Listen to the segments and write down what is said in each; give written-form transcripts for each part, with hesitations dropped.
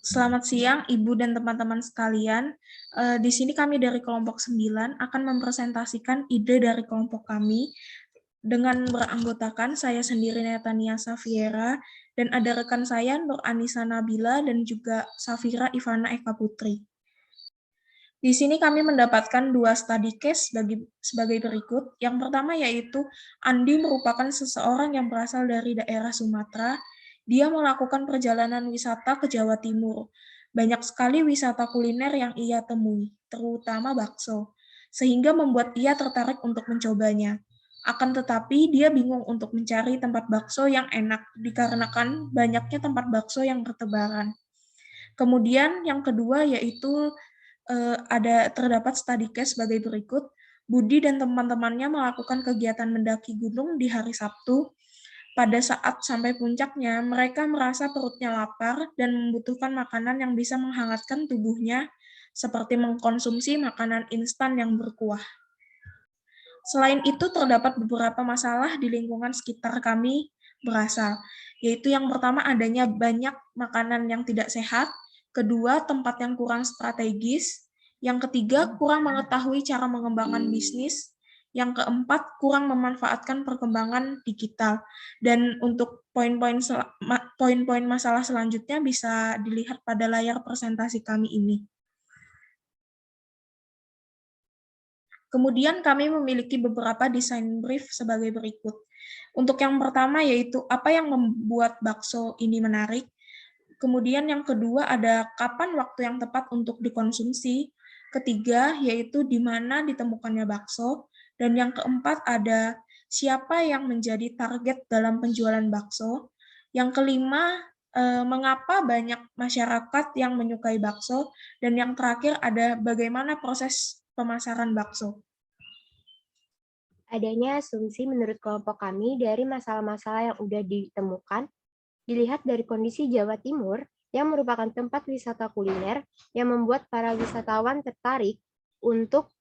Selamat siang, Ibu dan teman-teman sekalian. Di sini kami dari kelompok 9 akan mempresentasikan ide dari kelompok kami dengan beranggotakan saya sendiri Netania Safiera dan ada rekan saya Nur Anissa Nabila dan juga Safira Ivana Eka Putri. Di sini kami mendapatkan dua study case sebagai berikut. Yang pertama yaitu Andi merupakan seseorang yang berasal dari daerah Sumatera. Dia melakukan perjalanan wisata ke Jawa Timur. Banyak sekali wisata kuliner yang ia temui, terutama bakso, sehingga membuat ia tertarik untuk mencobanya. Akan tetapi dia bingung untuk mencari tempat bakso yang enak dikarenakan banyaknya tempat bakso yang bertebaran. Kemudian yang kedua yaitu terdapat study case sebagai berikut. Budi dan teman-temannya melakukan kegiatan mendaki gunung di hari Sabtu. Pada saat sampai puncaknya, mereka merasa perutnya lapar dan membutuhkan makanan yang bisa menghangatkan tubuhnya, seperti mengkonsumsi makanan instan yang berkuah. Selain itu, terdapat beberapa masalah di lingkungan sekitar kami berasal, yaitu yang pertama adanya banyak makanan yang tidak sehat, kedua tempat yang kurang strategis, yang ketiga kurang mengetahui cara mengembangkan bisnis, yang keempat kurang memanfaatkan perkembangan digital. Dan untuk poin-poin masalah selanjutnya bisa dilihat pada layar presentasi kami ini. Kemudian kami memiliki beberapa desain brief sebagai berikut. Untuk yang pertama yaitu apa yang membuat bakso ini menarik. Kemudian yang kedua ada kapan waktu yang tepat untuk dikonsumsi. Ketiga yaitu di mana ditemukannya bakso. Dan yang keempat ada siapa yang menjadi target dalam penjualan bakso. Yang kelima, mengapa banyak masyarakat yang menyukai bakso. Dan yang terakhir ada bagaimana proses pemasaran bakso. Adanya asumsi menurut kelompok kami dari masalah-masalah yang sudah ditemukan, dilihat dari kondisi Jawa Timur yang merupakan tempat wisata kuliner yang membuat para wisatawan tertarik untuk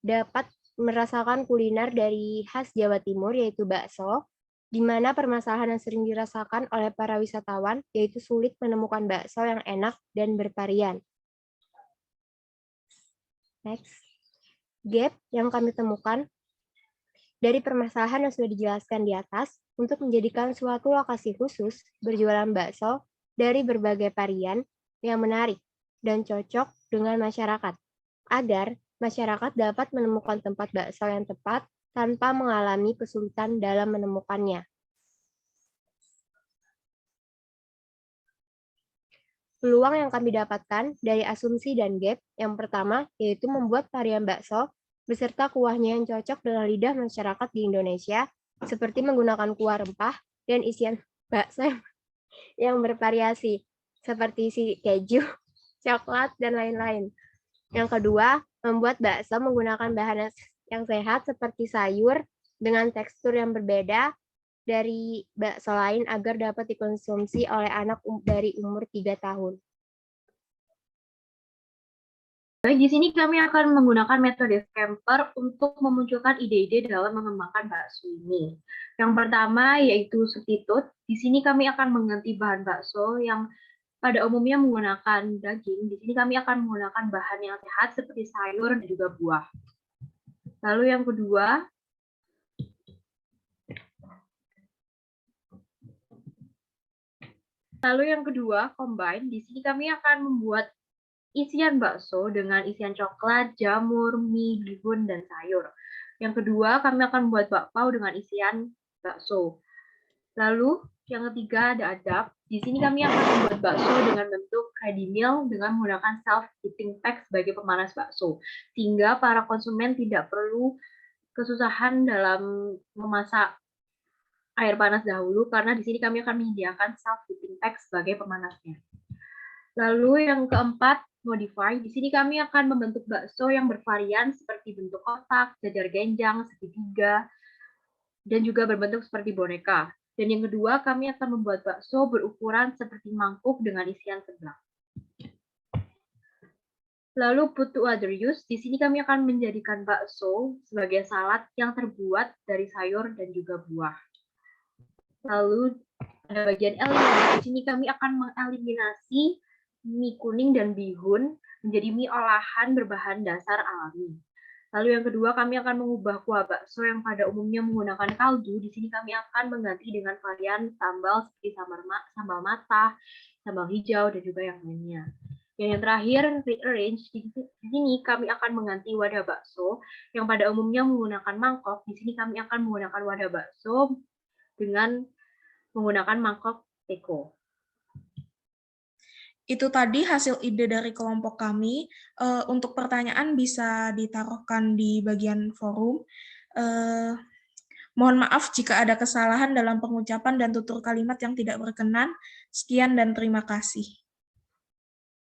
dapat merasakan kuliner dari khas Jawa Timur, yaitu bakso, di mana permasalahan yang sering dirasakan oleh para wisatawan yaitu sulit menemukan bakso yang enak dan bervarian. Next. Gap yang kami temukan dari permasalahan yang sudah dijelaskan di atas untuk menjadikan suatu lokasi khusus berjualan bakso dari berbagai varian yang menarik dan cocok dengan masyarakat, agar masyarakat dapat menemukan tempat bakso yang tepat tanpa mengalami kesulitan dalam menemukannya. Peluang yang kami dapatkan dari asumsi dan gap yang pertama yaitu membuat varian bakso beserta kuahnya yang cocok dengan lidah masyarakat di Indonesia, seperti menggunakan kuah rempah dan isian bakso yang bervariasi, seperti isi keju, coklat, dan lain-lain. Yang kedua, membuat bakso menggunakan bahan yang sehat seperti sayur dengan tekstur yang berbeda dari bakso lain agar dapat dikonsumsi oleh anak dari umur 3 tahun. Baik, di sini kami akan menggunakan metode Scamper untuk memunculkan ide-ide dalam mengembangkan bakso ini. Yang pertama yaitu substitute. Di sini kami akan mengganti bahan bakso yang pada umumnya menggunakan daging. Di sini kami akan menggunakan bahan yang sehat seperti sayur dan juga buah. Lalu yang kedua, combine. Di sini kami akan membuat isian bakso dengan isian coklat, jamur, mie, bihun, dan sayur. Yang kedua, kami akan membuat bakpao dengan isian bakso. Lalu, yang ketiga ada adapt. Di sini kami akan membuat bakso dengan bentuk ready meal dengan menggunakan self-heating pack sebagai pemanas bakso. Sehingga para konsumen tidak perlu kesusahan dalam memasak air panas dahulu, karena di sini kami akan menyediakan self-heating pack sebagai pemanasnya. Lalu yang keempat, modify. Di sini kami akan membentuk bakso yang bervarian seperti bentuk kotak, jajar genjang, segitiga, dan juga berbentuk seperti boneka. Dan yang kedua, kami akan membuat bakso berukuran seperti mangkuk dengan isian seblak. Lalu put to other use. Di sini kami akan menjadikan bakso sebagai salad yang terbuat dari sayur dan juga buah. Lalu pada bagian eliminasi, di sini kami akan mengeliminasi mie kuning dan bihun menjadi mie olahan berbahan dasar alami. Lalu yang kedua, kami akan mengubah kuah bakso yang pada umumnya menggunakan kaldu. Di sini kami akan mengganti dengan varian sambal seperti sambal matah, sambal hijau, dan juga yang lainnya. Yang terakhir, rearrange. Di sini kami akan mengganti wadah bakso yang pada umumnya menggunakan mangkok. Di sini kami akan menggunakan wadah bakso dengan menggunakan mangkok teko. Itu tadi hasil ide dari kelompok kami. Untuk pertanyaan bisa ditaruhkan di bagian forum. Mohon maaf jika ada kesalahan dalam pengucapan dan tutur kalimat yang tidak berkenan. Sekian dan terima kasih.